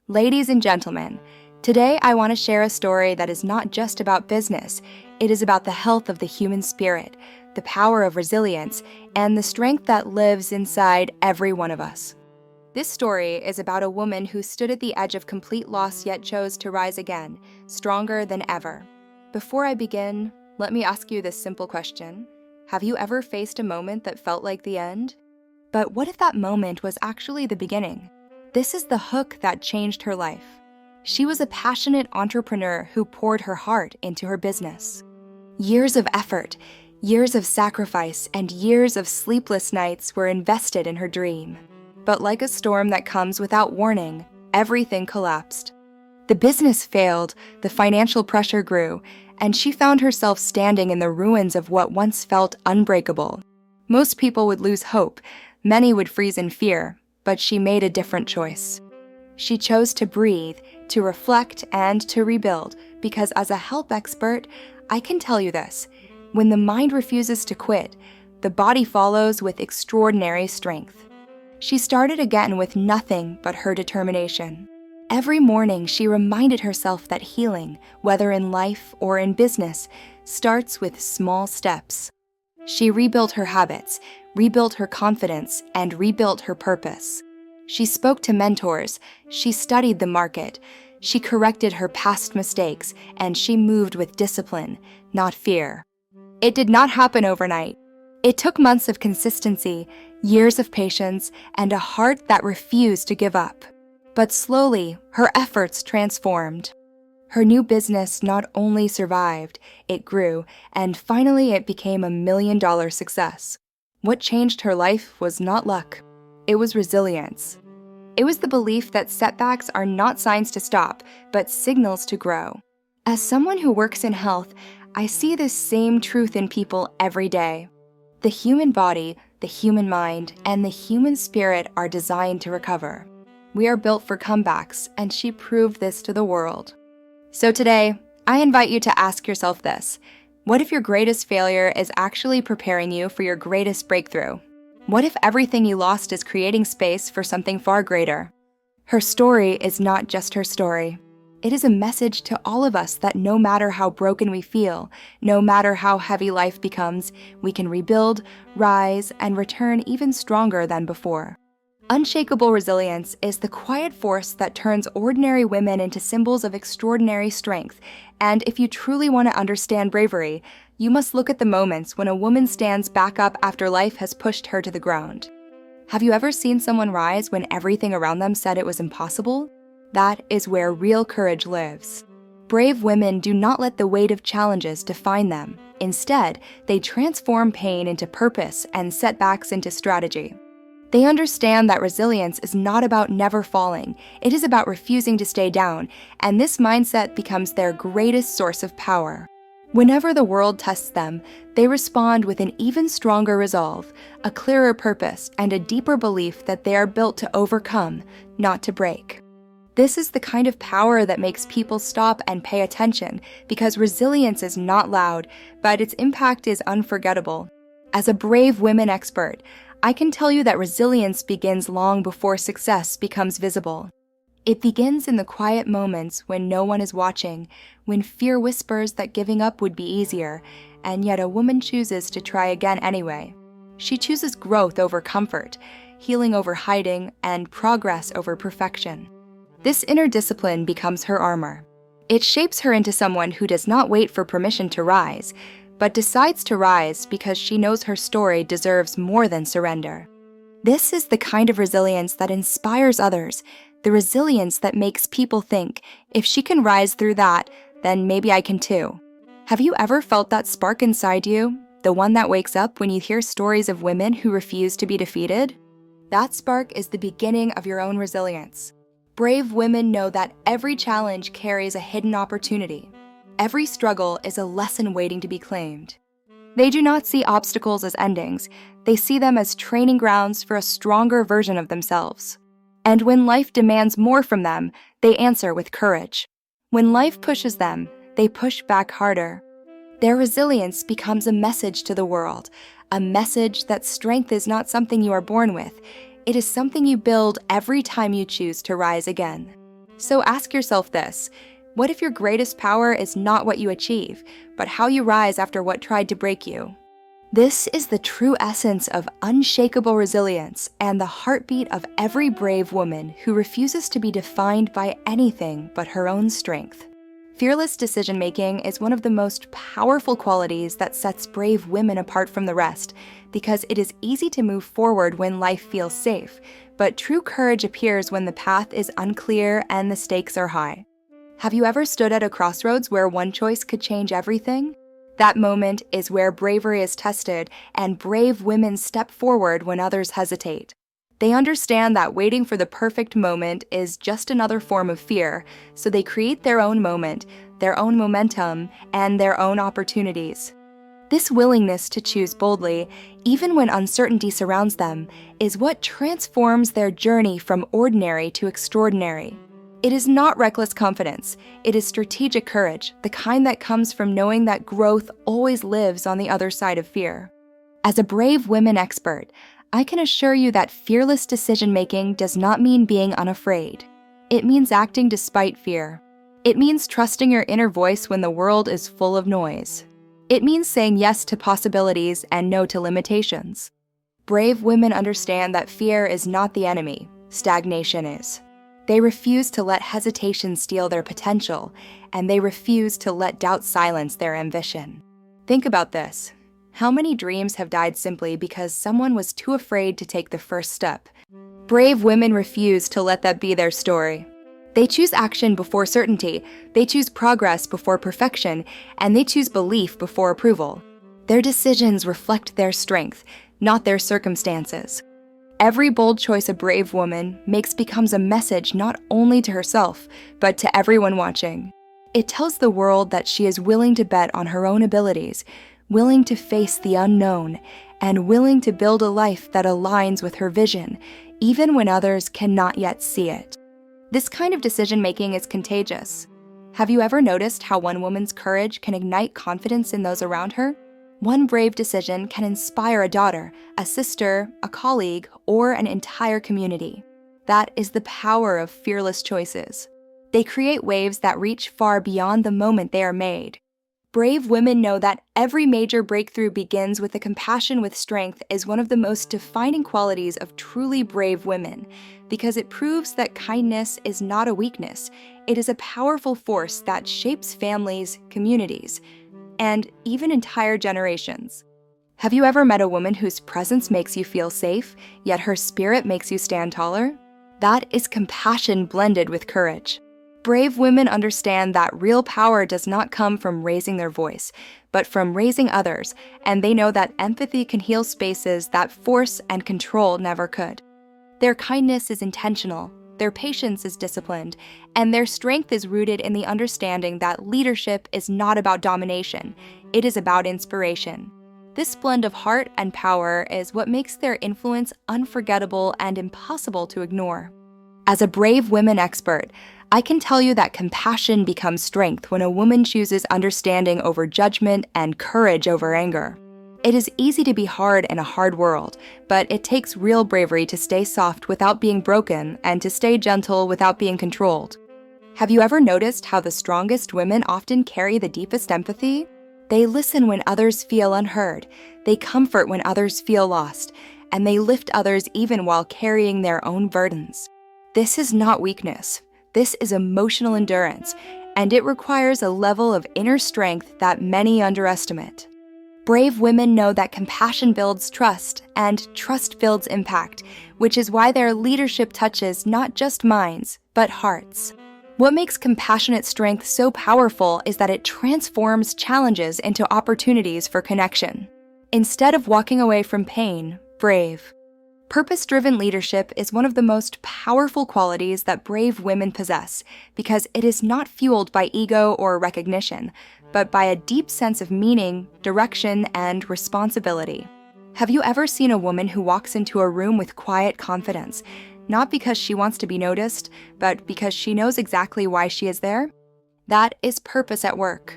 Ladies and gentlemen, today I want to share a story that is not just about business. It is about the health of the human spirit, the power of resilience, and the strength that lives inside every one of us. This story is about a woman who stood at the edge of complete loss yet chose to rise again, stronger than ever. Before I begin, let me ask you this simple question. Have you ever faced a moment that felt like the end? But what if that moment was actually the beginning? This is the hook that changed her life. She was a passionate entrepreneur who poured her heart into her business. Years of effort, years of sacrifice, and years of sleepless nights were invested in her dream. But like a storm that comes without warning, everything collapsed. The business failed, the financial pressure grew, and she found herself standing in the ruins of what once felt unbreakable. Most people would lose hope, many would freeze in fear, but she made a different choice. She chose to breathe, to reflect, and to rebuild, because as a health expert, I can tell you this: when the mind refuses to quit, the body follows with extraordinary strength. She started again with nothing but her determination. Every morning, she reminded herself that healing, whether in life or in business, starts with small steps. She rebuilt her habits, rebuilt her confidence, and rebuilt her purpose. She spoke to mentors, she studied the market, she corrected her past mistakes, and she moved with discipline, not fear. It did not happen overnight. It took months of consistency, years of patience, and a heart that refused to give up. But slowly, her efforts transformed. Her new business not only survived, it grew, and finally it became a $1 million success. What changed her life was not luck. It was resilience. It was the belief that setbacks are not signs to stop, but signals to grow. As someone who works in health, I see this same truth in people every day. The human body, the human mind, and the human spirit are designed to recover. We are built for comebacks, and she proved this to the world. So today, I invite you to ask yourself this: what if your greatest failure is actually preparing you for your greatest breakthrough? What if everything you lost is creating space for something far greater? Her story is not just her story. It is a message to all of us that no matter how broken we feel, no matter how heavy life becomes, we can rebuild, rise, and return even stronger than before. Unshakable resilience is the quiet force that turns ordinary women into symbols of extraordinary strength, and if you truly want to understand bravery, you must look at the moments when a woman stands back up after life has pushed her to the ground. Have you ever seen someone rise when everything around them said it was impossible? That is where real courage lives. Brave women do not let the weight of challenges define them. Instead, they transform pain into purpose and setbacks into strategy. They understand that resilience is not about never falling, it is about refusing to stay down, and this mindset becomes their greatest source of power. Whenever the world tests them, they respond with an even stronger resolve, a clearer purpose, and a deeper belief that they are built to overcome, not to break. This is the kind of power that makes people stop and pay attention, because resilience is not loud, but its impact is unforgettable. As a brave women expert, I can tell you that resilience begins long before success becomes visible. It begins in the quiet moments when no one is watching, when fear whispers that giving up would be easier, and yet a woman chooses to try again anyway. She chooses growth over comfort, healing over hiding, and progress over perfection. This inner discipline becomes her armor. It shapes her into someone who does not wait for permission to rise, but decides to rise because she knows her story deserves more than surrender. This is the kind of resilience that inspires others, the resilience that makes people think, if she can rise through that, then maybe I can too. Have you ever felt that spark inside you, the one that wakes up when you hear stories of women who refuse to be defeated? That spark is the beginning of your own resilience. Brave women know that every challenge carries a hidden opportunity. Every struggle is a lesson waiting to be claimed. They do not see obstacles as endings, they see them as training grounds for a stronger version of themselves. And when life demands more from them, they answer with courage. When life pushes them, they push back harder. Their resilience becomes a message to the world, a message that strength is not something you are born with, it is something you build every time you choose to rise again. So ask yourself this: what if your greatest power is not what you achieve, but how you rise after what tried to break you? This is the true essence of unshakable resilience and the heartbeat of every brave woman who refuses to be defined by anything but her own strength. Fearless decision-making is one of the most powerful qualities that sets brave women apart from the rest, because it is easy to move forward when life feels safe, but true courage appears when the path is unclear and the stakes are high. Have you ever stood at a crossroads where one choice could change everything? That moment is where bravery is tested, and brave women step forward when others hesitate. They understand that waiting for the perfect moment is just another form of fear, so they create their own moment, their own momentum, and their own opportunities. This willingness to choose boldly, even when uncertainty surrounds them, is what transforms their journey from ordinary to extraordinary. It is not reckless confidence, it is strategic courage, the kind that comes from knowing that growth always lives on the other side of fear. As a brave women expert, I can assure you that fearless decision-making does not mean being unafraid. It means acting despite fear. It means trusting your inner voice when the world is full of noise. It means saying yes to possibilities and no to limitations. Brave women understand that fear is not the enemy, stagnation is. They refuse to let hesitation steal their potential, and they refuse to let doubt silence their ambition. Think about this. How many dreams have died simply because someone was too afraid to take the first step? Brave women refuse to let that be their story. They choose action before certainty, they choose progress before perfection, and they choose belief before approval. Their decisions reflect their strength, not their circumstances. Every bold choice a brave woman makes becomes a message not only to herself, but to everyone watching. It tells the world that she is willing to bet on her own abilities, willing to face the unknown, and willing to build a life that aligns with her vision, even when others cannot yet see it. This kind of decision-making is contagious. Have you ever noticed how one woman's courage can ignite confidence in those around her? One brave decision can inspire a daughter, a sister, a colleague, or an entire community. That is the power of fearless choices. They create waves that reach far beyond the moment they are made. Brave women know that every major breakthrough begins with a compassion with strength is one of the most defining qualities of truly brave women, because it proves that kindness is not a weakness. It is a powerful force that shapes families, communities, and even entire generations. Have you ever met a woman whose presence makes you feel safe, yet her spirit makes you stand taller? That is compassion blended with courage. Brave women understand that real power does not come from raising their voice, but from raising others, and they know that empathy can heal spaces that force and control never could. Their kindness is intentional, their patience is disciplined, and their strength is rooted in the understanding that leadership is not about domination, it is about inspiration. This blend of heart and power is what makes their influence unforgettable and impossible to ignore. As a brave women expert, I can tell you that compassion becomes strength when a woman chooses understanding over judgment and courage over anger. It is easy to be hard in a hard world, but it takes real bravery to stay soft without being broken and to stay gentle without being controlled. Have you ever noticed how the strongest women often carry the deepest empathy? They listen when others feel unheard, they comfort when others feel lost, and they lift others even while carrying their own burdens. This is not weakness. This is emotional endurance, and it requires a level of inner strength that many underestimate. Brave women know that compassion builds trust, and trust builds impact, which is why their leadership touches not just minds, but hearts. What makes compassionate strength so powerful is that it transforms challenges into opportunities for connection. Instead of walking away from pain, brave. Purpose-driven leadership is one of the most powerful qualities that brave women possess because it is not fueled by ego or recognition, but by a deep sense of meaning, direction, and responsibility. Have you ever seen a woman who walks into a room with quiet confidence, not because she wants to be noticed, but because she knows exactly why she is there? That is purpose at work.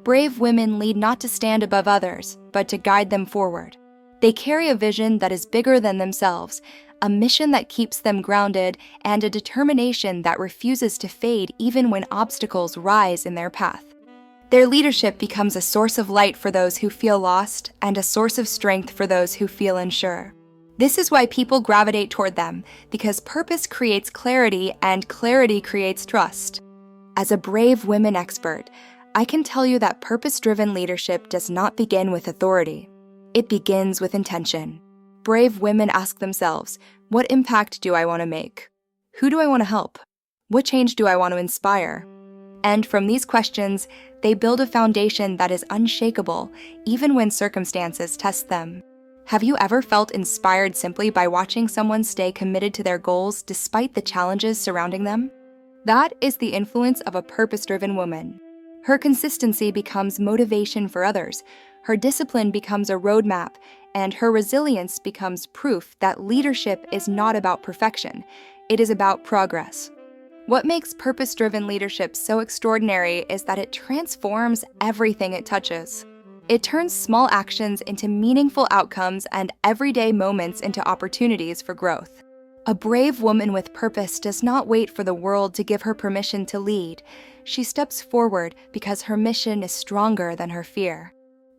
Brave women lead not to stand above others, but to guide them forward. They carry a vision that is bigger than themselves, a mission that keeps them grounded, and a determination that refuses to fade even when obstacles rise in their path. Their leadership becomes a source of light for those who feel lost and a source of strength for those who feel unsure. This is why people gravitate toward them, because purpose creates clarity and clarity creates trust. As a brave women expert, I can tell you that purpose-driven leadership does not begin with authority. It begins with intention. Brave women ask themselves, what impact do I want to make? Who do I want to help? What change do I want to inspire? And from these questions, they build a foundation that is unshakable, even when circumstances test them. Have you ever felt inspired simply by watching someone stay committed to their goals despite the challenges surrounding them? That is the influence of a purpose-driven woman. Her consistency becomes motivation for others, her discipline becomes a roadmap, and her resilience becomes proof that leadership is not about perfection, it is about progress. What makes purpose-driven leadership so extraordinary is that it transforms everything it touches. It turns small actions into meaningful outcomes and everyday moments into opportunities for growth. A brave woman with purpose does not wait for the world to give her permission to lead. She steps forward because her mission is stronger than her fear.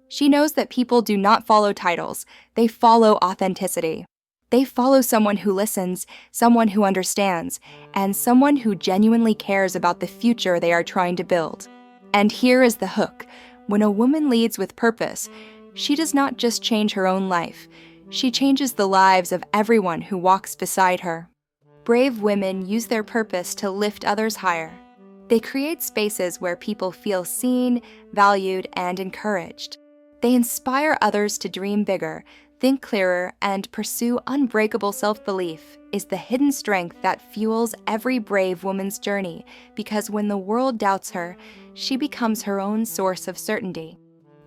She knows that people do not follow titles, they follow authenticity. They follow someone who listens, someone who understands, and someone who genuinely cares about the future they are trying to build. And here is the hook. When a woman leads with purpose, she does not just change her own life, she changes the lives of everyone who walks beside her. Brave women use their purpose to lift others higher. They create spaces where people feel seen, valued, and encouraged. They inspire others to dream bigger, think clearer, and pursue unbreakable self-belief is the hidden strength that fuels every brave woman's journey, because when the world doubts her, she becomes her own source of certainty.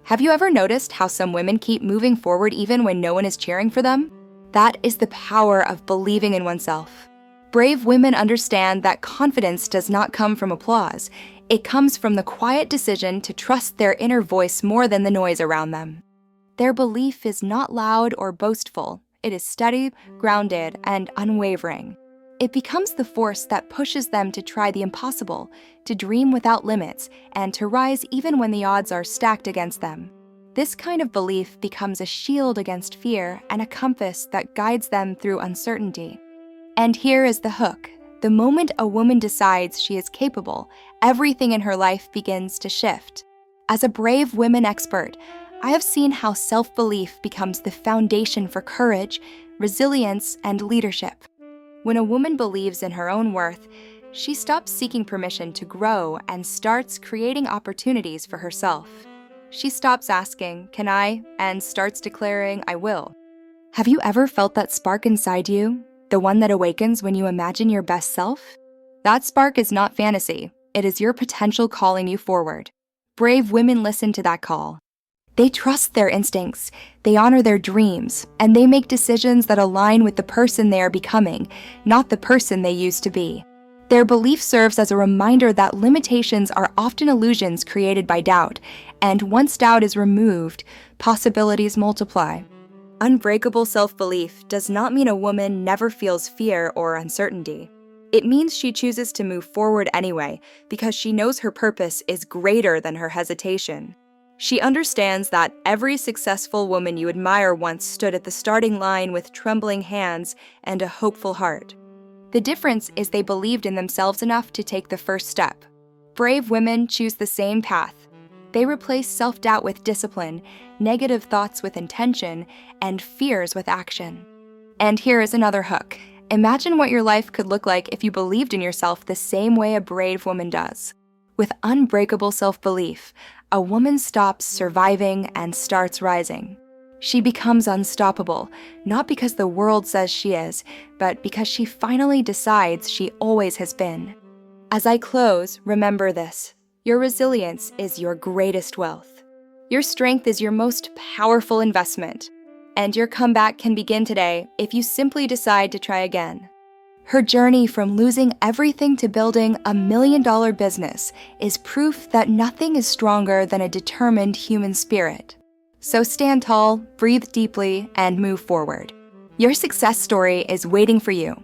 Have you ever noticed how some women keep moving forward even when no one is cheering for them? That is the power of believing in oneself. Brave women understand that confidence does not come from applause. It comes from the quiet decision to trust their inner voice more than the noise around them. Their belief is not loud or boastful. It is steady, grounded, and unwavering. It becomes the force that pushes them to try the impossible, to dream without limits, and to rise even when the odds are stacked against them. This kind of belief becomes a shield against fear and a compass that guides them through uncertainty. And here is the hook. The moment a woman decides she is capable, everything in her life begins to shift. As a brave women expert, I have seen how self-belief becomes the foundation for courage, resilience, and leadership. When a woman believes in her own worth, she stops seeking permission to grow and starts creating opportunities for herself. She stops asking, "Can I?" and starts declaring, "I will." Have you ever felt that spark inside you? The one that awakens when you imagine your best self? That spark is not fantasy. It is your potential calling you forward. Brave women listen to that call. They trust their instincts, they honor their dreams, and they make decisions that align with the person they are becoming, not the person they used to be. Their belief serves as a reminder that limitations are often illusions created by doubt, and once doubt is removed, possibilities multiply. Unbreakable self-belief does not mean a woman never feels fear or uncertainty. It means she chooses to move forward anyway, because she knows her purpose is greater than her hesitation. She understands that every successful woman you admire once stood at the starting line with trembling hands and a hopeful heart. The difference is they believed in themselves enough to take the first step. Brave women choose the same path. They replace self-doubt with discipline, negative thoughts with intention, and fears with action. And here is another hook. Imagine what your life could look like if you believed in yourself the same way a brave woman does. With unbreakable self-belief, a woman stops surviving and starts rising. She becomes unstoppable, not because the world says she is, but because she finally decides she always has been. As I close, remember this. Your resilience is your greatest wealth. Your strength is your most powerful investment. And your comeback can begin today if you simply decide to try again. Her journey from losing everything to building a $1 million business is proof that nothing is stronger than a determined human spirit. So stand tall, breathe deeply, and move forward. Your success story is waiting for you.